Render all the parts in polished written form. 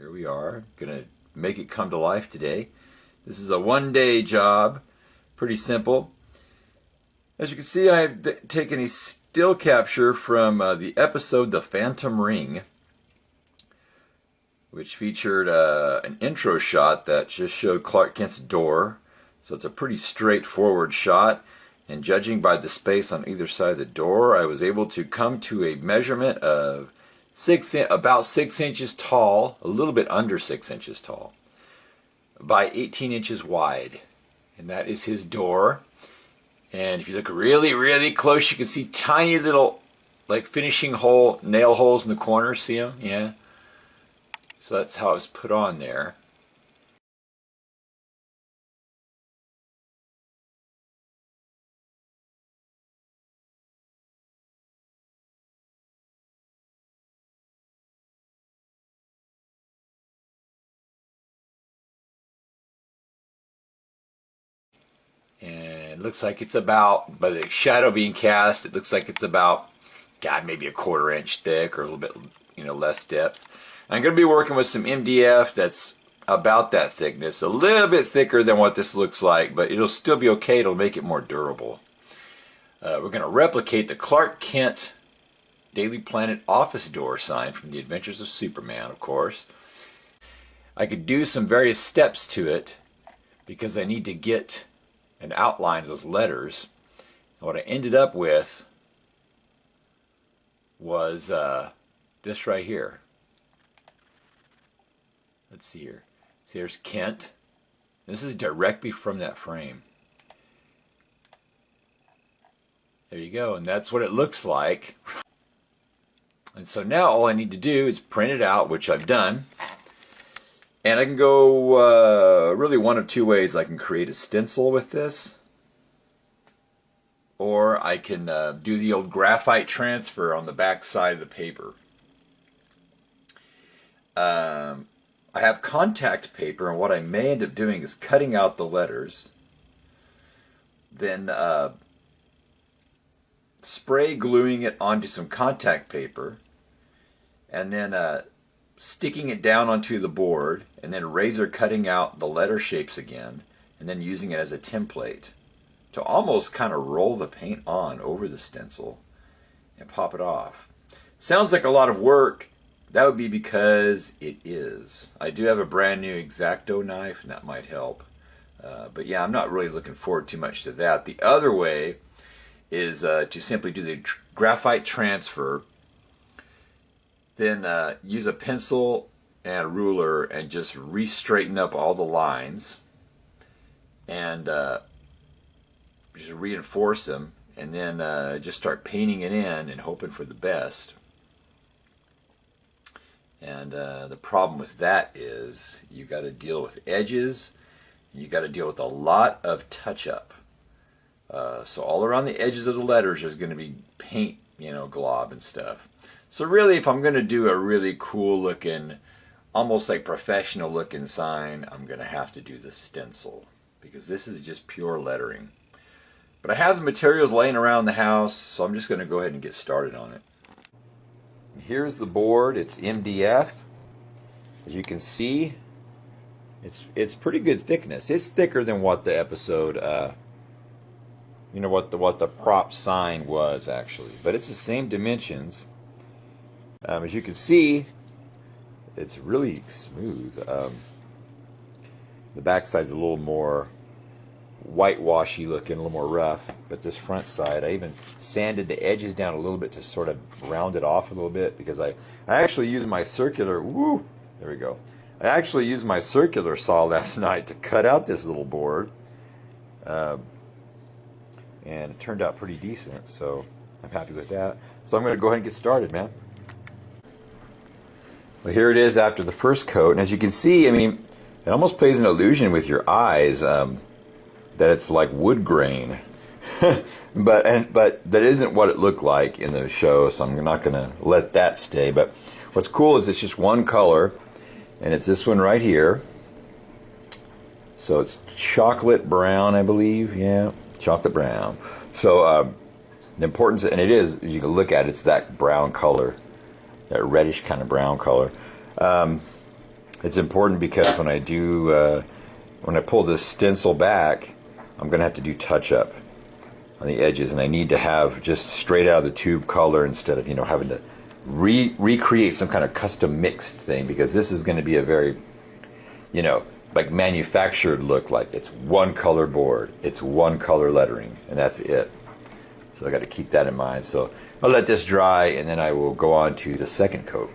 here we are, gonna make it come to life today. This is a one-day job, pretty simple. As you can see, I've taken a still capture from the episode The Phantom Ring, which featured an intro shot that just showed Clark Kent's door. So it's a pretty straightforward shot, and judging by the space on either side of the door, I was able to come to a measurement of about 6 inches tall, a little bit under 6 inches tall, by 18 inches wide. And that is his door. And if you look really, really close, you can see tiny little, like, finishing hole, nail holes in the corners. See them? Yeah. So that's how it was put on there. And it looks like it's about, by the shadow being cast, it looks like it's about, God, maybe a 1/4 inch thick or a little bit, less depth. And I'm going to be working with some MDF that's about that thickness, a little bit thicker than what this looks like, but it'll still be okay. It'll make it more durable. We're going to replicate the Clark Kent Daily Planet office door sign from The Adventures of Superman, of course. I could do some various steps to it because I need to get an outline of those letters. And what I ended up with was this right here. Let's see here. See, there's Kent. This is directly from that frame. There you go, and that's what it looks like. And so now all I need to do is print it out, which I've done. And I can go really one of two ways. I can create a stencil with this, or I can do the old graphite transfer on the back side of the paper. I have contact paper, and what I may end up doing is cutting out the letters, then spray gluing it onto some contact paper, and then sticking it down onto the board, and then razor cutting out the letter shapes again, and then using it as a template to almost kind of roll the paint on over the stencil and pop it off. Sounds like a lot of work. That would be because it is. I do have a brand new X-Acto knife, and that might help. But yeah, I'm not really looking forward too much to that. The other way is to simply do the graphite transfer, then use a pencil and a ruler and just re-straighten up all the lines and just reinforce them, and then just start painting it in and hoping for the best. And the problem with that is you got to deal with edges, you got to deal with a lot of touch-up. So all around the edges of the letters there's going to be paint, glob and stuff. So really, if I'm going to do a really cool looking, almost like professional looking sign, I'm going to have to do the stencil, because this is just pure lettering. But I have the materials laying around the house, so I'm just going to go ahead and get started on it. Here's the board. It's MDF. As you can see, it's pretty good thickness. It's thicker than what the episode, what the prop sign was actually, but it's the same dimensions. As you can see, it's really smooth. The back side's a little more whitewashy looking, a little more rough, but this front side, I even sanded the edges down a little bit to sort of round it off a little bit, because I actually used my circular, there we go. I actually used my circular saw last night to cut out this little board, and it turned out pretty decent, so I'm happy with that. So I'm going to go ahead and get started, man. Well, here it is after the first coat, and as you can see, I mean, it almost plays an illusion with your eyes that it's like wood grain, but that isn't what it looked like in the show, so I'm not going to let that stay. But what's cool is it's just one color, and it's this one right here. So it's chocolate brown, I believe. Yeah, chocolate brown. So the importance, and it is, as you can look at it, it's that brown color, that reddish kind of brown color. It's important because when I pull this stencil back, I'm going to have to do touch-up on the edges, and I need to have just straight out of the tube color instead of, having to recreate some kind of custom mixed thing, because this is going to be a very, like manufactured look. Like it's one color board, it's one color lettering, and that's it. So I got to keep that in mind. So I'll let this dry, and then I will go on to the second coat.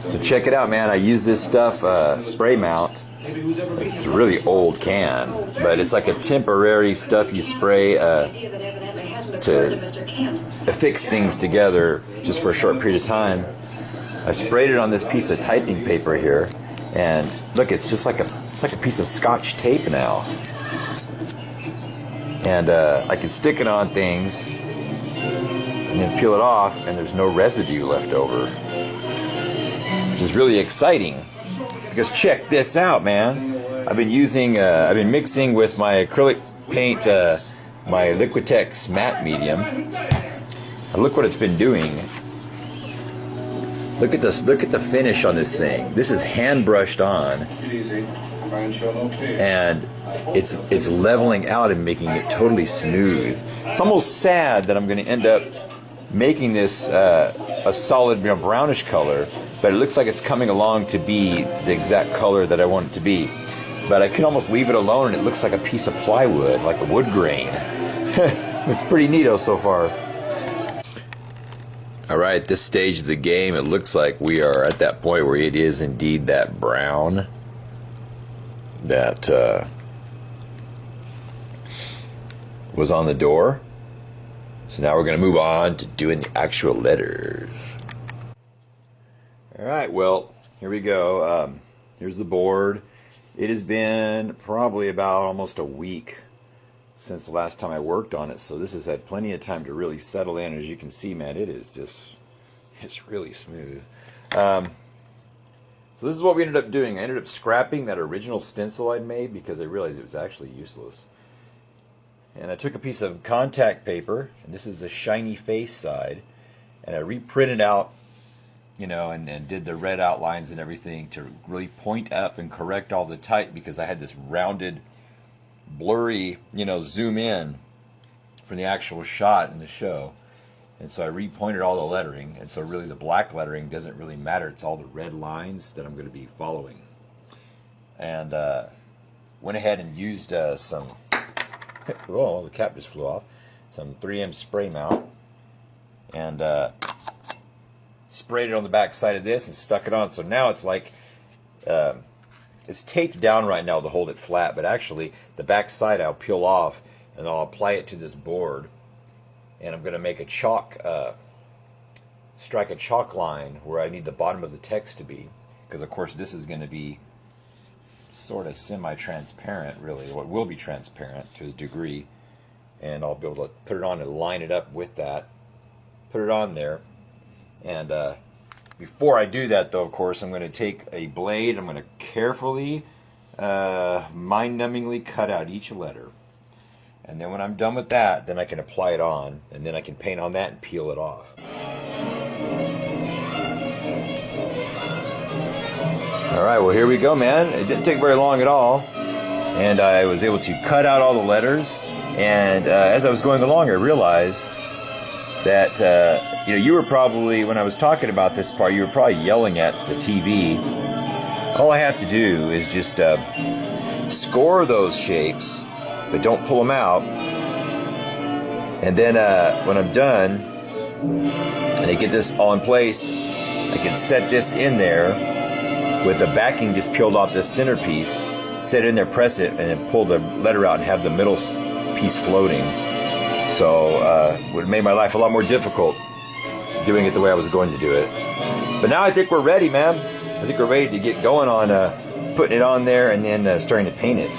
So check it out, man. I use this stuff, spray mount. It's a really old can, but it's like a temporary stuff you spray to affix things together just for a short period of time. I sprayed it on this piece of typing paper here, and look, it's just like a piece of Scotch tape now. And I can stick it on things and then peel it off, and there's no residue left over, which is really exciting. Because check this out, man. I've been mixing with my acrylic paint, my Liquitex matte medium. And look what it's been doing. Look at this. Look at the finish on this thing. This is hand brushed on, and it's leveling out and making it totally smooth. It's almost sad that I'm going to end up making this a solid brownish color, but it looks like it's coming along to be the exact color that I want it to be. But I could almost leave it alone, and it looks like a piece of plywood, like a wood grain. It's pretty neato so far. All right, at this stage of the game, it looks like we are at that point where it is indeed that brown that was on the door. So now we're going to move on to doing the actual letters. All right, well, here we go. Here's the board. It has been probably about almost a week since the last time I worked on it, so this has had plenty of time to really settle in. As you can see, man, it's really smooth. So this is what we ended up doing. I ended up scrapping that original stencil I'd made because I realized it was actually useless. And I took a piece of contact paper, and this is the shiny face side, and I reprinted out, and did the red outlines and everything to really point up and correct all the type, because I had this rounded, blurry, zoom in from the actual shot in the show. And so I repointed all the lettering, and so really the black lettering doesn't really matter. It's all the red lines that I'm going to be following. And went ahead and used some, oh, the cap just flew off, some 3M spray mount, and sprayed it on the back side of this and stuck it on. So now it's like, it's taped down right now to hold it flat, but actually the back side I'll peel off and I'll apply it to this board, and I'm going to make a chalk, strike a chalk line where I need the bottom of the text to be, because of course this is going to be sort of semi-transparent, really. Well, it will be transparent to a degree, and I'll be able to put it on and line it up with that, put it on there. And before I do that, though, of course, I'm going to take a blade. I'm going to carefully, mind-numbingly cut out each letter. And then when I'm done with that, then I can apply it on, and then I can paint on that and peel it off. All right, well, here we go, man. It didn't take very long at all. And I was able to cut out all the letters. And as I was going along, I realized that, you were probably, when I was talking about this part, you were probably yelling at the TV. All I have to do is just score those shapes, but don't pull them out. And then when I'm done, and I get this all in place, I can set this in there with the backing just peeled off this centerpiece, set it in there, press it, and then pull the letter out and have the middle piece floating. So it would have made my life a lot more difficult doing it the way I was going to do it. But now I think we're ready, man. I think we're ready to get going on putting it on there and then starting to paint it.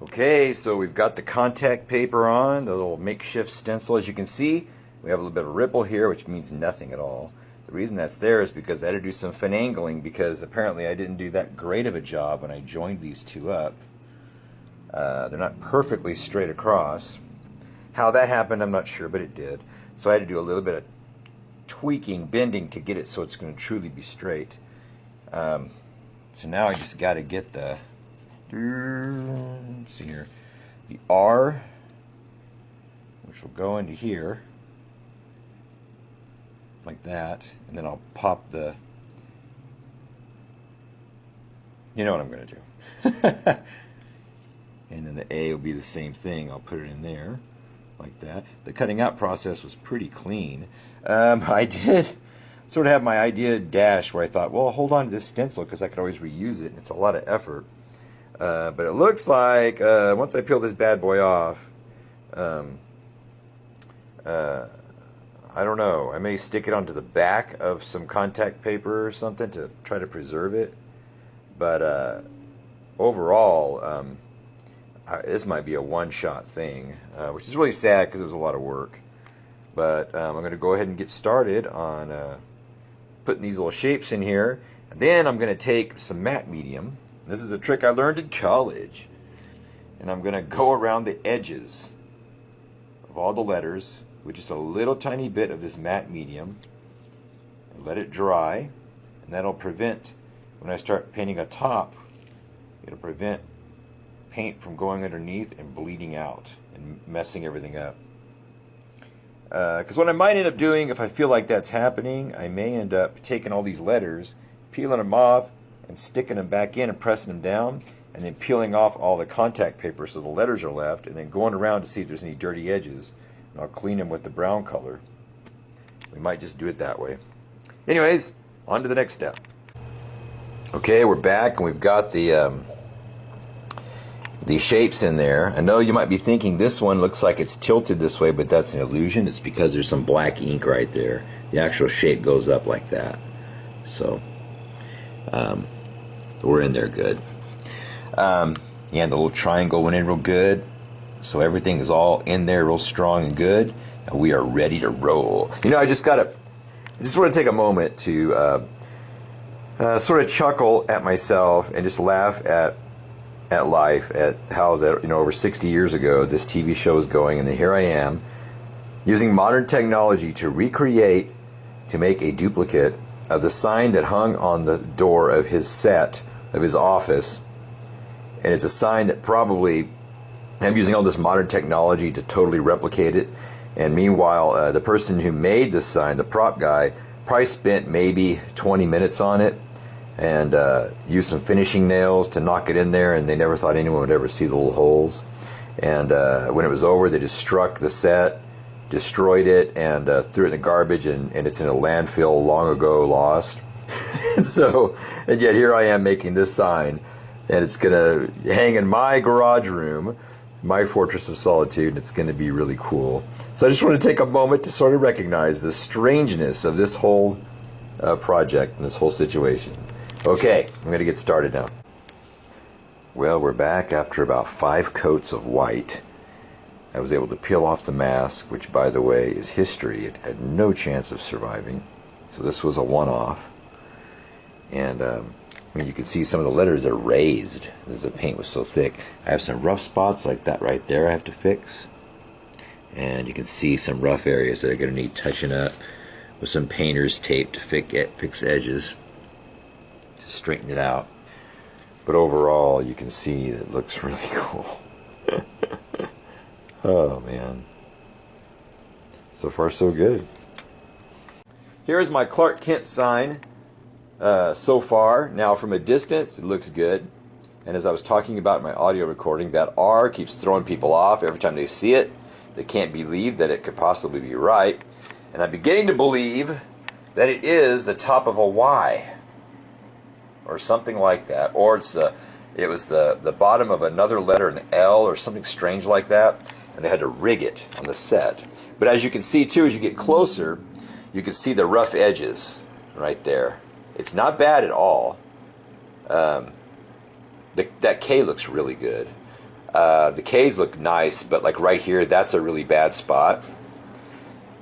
Okay, so we've got the contact paper on, the little makeshift stencil. As you can see, we have a little bit of ripple here, which means nothing at all. The reason that's there is because I had to do some finagling, because apparently I didn't do that great of a job when I joined these two up. They're not perfectly straight across. How that happened, I'm not sure, but it did. So I had to do a little bit of tweaking, bending to get it so it's going to truly be straight. So now I just got to get the, let's see here, the R, which will go into here, like that, and then I'll pop the, you know what I'm going to do. And then the A will be the same thing. I'll put it in there, like that. The cutting out process was pretty clean. I did sort of have my idea dash where I thought, well, hold on to this stencil because I could always reuse it. It's a lot of effort. But it looks like once I peel this bad boy off, I don't know. I may stick it onto the back of some contact paper or something to try to preserve it. But overall, this might be a one-shot thing, which is really sad because it was a lot of work. But I'm going to go ahead and get started on putting these little shapes in here. And then I'm going to take some matte medium. This is a trick I learned in college. And I'm going to go around the edges of all the letters with just a little tiny bit of this matte medium. And let it dry. And that'll prevent, when I start painting a top, it'll prevent paint from going underneath and bleeding out and messing everything up. Because what I might end up doing, if I feel like that's happening, I may end up taking all these letters, peeling them off, and sticking them back in and pressing them down, and then peeling off all the contact paper so the letters are left, and then going around to see if there's any dirty edges, and I'll clean them with the brown color. We might just do it that way. Anyways, on to the next step. Okay, we're back, and we've got the shapes in there. I know you might be thinking this one looks like it's tilted this way, but that's an illusion. It's because there's some black ink right there. The actual shape goes up like that. So we're in there good. Yeah, the little triangle went in real good. So everything is all in there real strong and good. And we are ready to roll. You know, I just want to take a moment to sort of chuckle at myself and just laugh at life, at how that, you know, over 60 years ago this TV show was going, and then here I am using modern technology to recreate, to make a duplicate of the sign that hung on the door of his set, of his office. And it's a sign that probably, I'm using all this modern technology to totally replicate it. And meanwhile, the person who made this sign, the prop guy, probably spent maybe 20 minutes on it, and used some finishing nails to knock it in there, and they never thought anyone would ever see the little holes. And when it was over, they just struck the set, destroyed it, and threw it in the garbage, and it's in a landfill long ago lost. And yet here I am making this sign, and it's going to hang in my garage room, my fortress of solitude, and it's going to be really cool. So I just want to take a moment to sort of recognize the strangeness of this whole project and this whole situation. Okay, I'm going to get started now. Well, we're back after about 5 coats of white. I was able to peel off the mask, which, by the way, is history. It had no chance of surviving. So this was a one-off. And I mean, you can see some of the letters are raised as the paint was so thick. I have some rough spots like that right there I have to fix. And you can see some rough areas that are going to need touching up with some painter's tape to fix edges, to straighten it out. But overall, you can see that it looks really cool. Oh man, so far so good. Here's my Clark Kent sign so far. Now from a distance it looks good, and as I was talking about in my audio recording, that R keeps throwing people off every time they see it. They can't believe that it could possibly be right, and I'm beginning to believe that it is the top of a Y or something like that, or it was the bottom of another letter, an L or something strange like that, and they had to rig it on the set. But as you can see too, as you get closer, you can see the rough edges right there. It's not bad at all. That K looks really good. The K's look nice, but like right here, that's a really bad spot.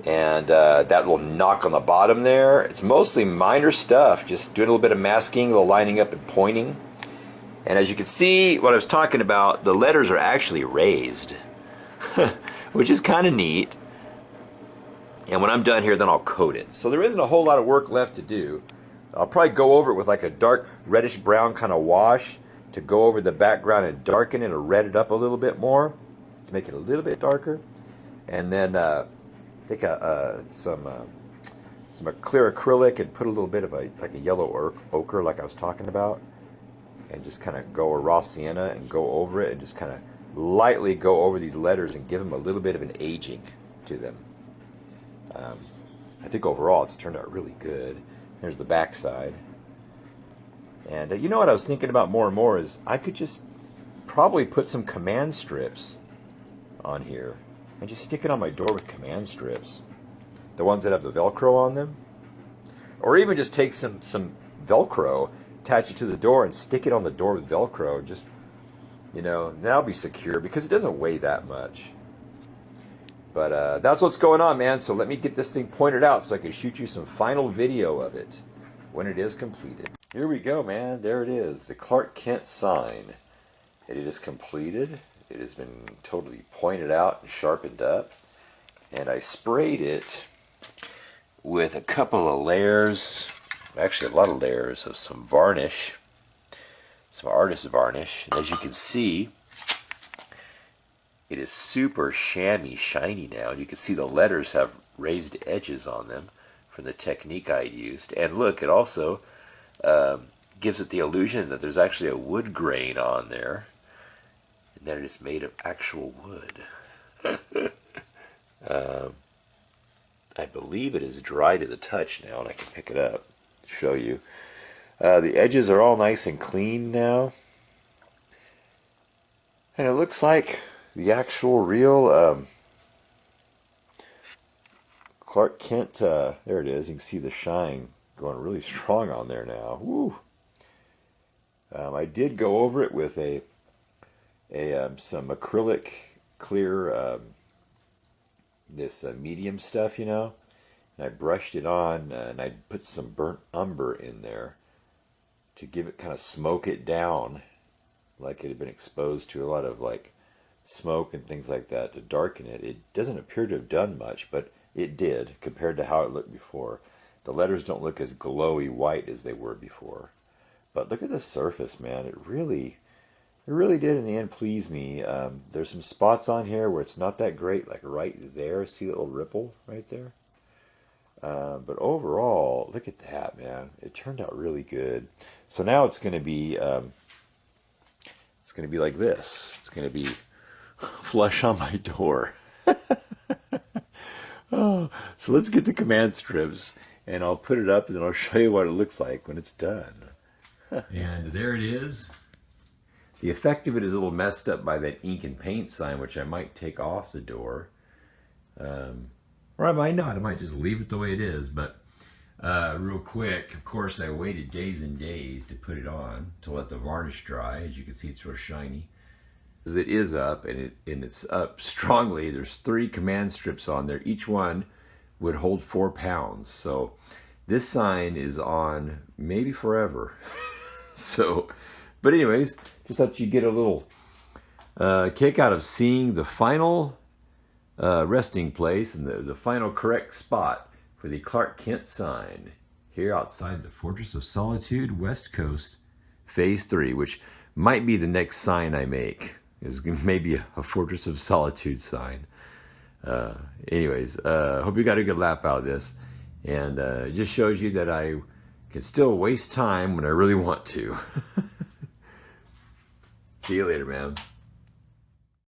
And that little knock on the bottom there, it's mostly minor stuff, just doing a little bit of masking, a little lining up and pointing. And as you can see, what I was talking about, the letters are actually raised, which is kind of neat. And when I'm done here, then I'll coat it. So there isn't a whole lot of work left to do. I'll probably go over it with like a dark reddish brown kind of wash to go over the background and darken it or red it up a little bit more to make it a little bit darker. And then take some clear acrylic and put a little bit of like a yellow ochre like I was talking about, and just kind of go, or raw sienna, and go over it and just kind of lightly go over these letters and give them a little bit of an aging to them. I think overall it's turned out really good. Here's the back side. And you know what I was thinking about more and more is I could just probably put some command strips on here and just stick it on my door with command strips. The ones that have the Velcro on them. Or even just take some Velcro, attach it to the door and stick it on the door with Velcro. Just, you know, that'll be secure because it doesn't weigh that much. But that's what's going on, man. So let me get this thing pointed out so I can shoot you some final video of it when it is completed. Here we go, man. There it is. The Clark Kent sign. It is completed. It has been totally pointed out and sharpened up. And I sprayed it with a couple of layers, actually a lot of layers of some varnish, some artist varnish. And as you can see, it is super chamois shiny now. You can see the letters have raised edges on them from the technique I used. And look, it also gives it the illusion that there's actually a wood grain on there, and that it is made of actual wood. I believe it is dry to the touch now, and I can pick it up to show you. The edges are all nice and clean now. And it looks like the actual real Clark Kent, there it is. You can see the shine going really strong on there now. Woo! I did go over it with some acrylic clear this medium stuff, you know, and I brushed it on, and I put some burnt umber in there to give it, kind of smoke it down like it had been exposed to a lot of like smoke and things like that, to darken it. It doesn't appear to have done much, but it did compared to how it looked before. The letters don't look as glowy white as they were before, but look at the surface, man. It really did in the end please me. There's some spots on here where it's not that great, like right there. See the little ripple right there? But overall, look at that, man. It turned out really good. So now it's going to be like this. It's going to be flush on my door. Oh, so let's get the command strips, and I'll put it up, and then I'll show you what it looks like when it's done. And there it is. The effect of it is a little messed up by that ink and paint sign, which I might take off the door. Or I might not. I might just leave it the way it is. But real quick, of course, I waited days and days to put it on, to let the varnish dry. As you can see, it's real shiny. It is up, and it's up strongly. There's 3 command strips on there. Each one would hold 4 pounds. So this sign is on maybe forever. So, but anyways, just thought you'd get a little kick out of seeing the final resting place and the final correct spot for the Clark Kent sign here outside the Fortress of Solitude, West Coast, Phase 3, which might be the next sign I make, is maybe a Fortress of Solitude sign. Anyways, hope you got a good laugh out of this, and it just shows you that I can still waste time when I really want to. See you later, man.